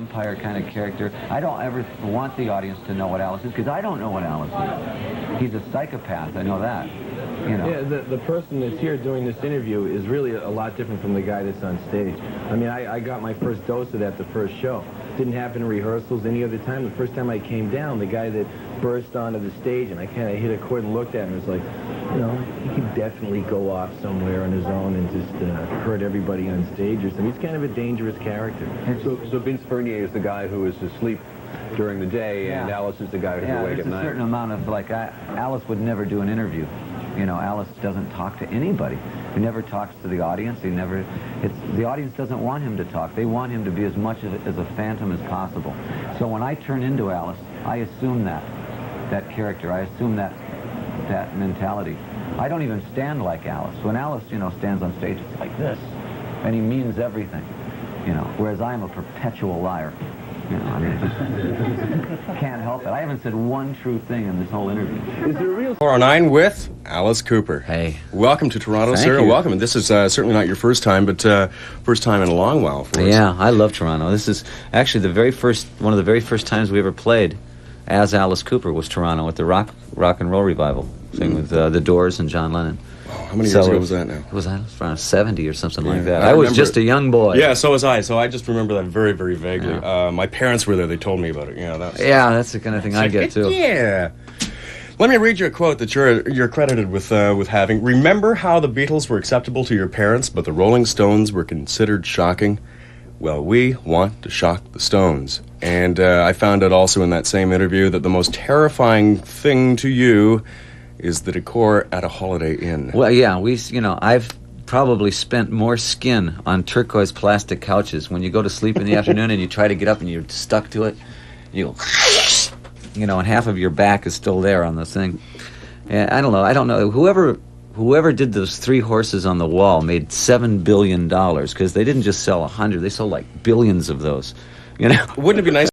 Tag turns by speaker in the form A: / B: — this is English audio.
A: vampire kind of character. I don't ever want the audience to know what Alice is, because I don't know what Alice is. He's a psychopath, I know that. You know.
B: Yeah, the person that's here doing this interview is really a lot different from the guy that's on stage. I mean, I got my first dose of that the first show. Didn't happen in rehearsals any other time. The first time I came down, the guy that burst onto the stage, and I kind of hit a chord and looked at him, it was like, you know, he could definitely go off somewhere on his own and just hurt everybody on stage or something. He's kind of a dangerous character.
C: So Vince Bernier is the guy who is asleep during the day, and Alice is the guy who's awake at night.
A: There's a certain amount of, like, Alice would never do an interview. You know, Alice doesn't talk to anybody. He never talks to the audience. The audience doesn't want him to talk. They want him to be as much as a phantom as possible. So when I turn into Alice, I assume that character. I assume that mentality. I don't even stand like Alice. When Alice, you know, stands on stage, it's like this, and he means everything, you know, whereas I am a perpetual liar. You know, I mean, just can't help it. I haven't said one true thing in this whole interview.
C: Is there a real
D: 409 with Alice Cooper.
A: Hey.
D: Welcome to Toronto,
A: Thank
D: sir.
A: you.
D: Welcome. This is certainly not your first time, but first time in a long while for us.
A: Yeah, I love Toronto. This is actually one of the very first times we ever played as Alice Cooper was Toronto at the rock and roll revival thing with the Doors and John Lennon.
D: How many years ago was that now?
A: It was around 70 or something like that.
D: I
A: I was
D: remember
A: just a young boy.
D: Yeah, so was I. So I just remember that very, very vaguely.
A: Yeah.
D: My parents were there. They told me about it.
A: Yeah, that's the kind of thing I get too.
D: Yeah. Let me read you a quote that you're credited with having. Remember how the Beatles were acceptable to your parents, but the Rolling Stones were considered shocking? Well, we want to shock the Stones. And I found out also in that same interview that the most terrifying thing to you is the decor at a Holiday Inn.
A: Well, yeah, I've probably spent more skin on turquoise plastic couches. When you go to sleep in the afternoon and you try to get up and you're stuck to it, you know, and half of your back is still there on the thing. And I don't know. Whoever did those 3 horses on the wall made $7 billion, because they didn't just sell 100, they sold like billions of those. You know,
D: Wouldn't it be nice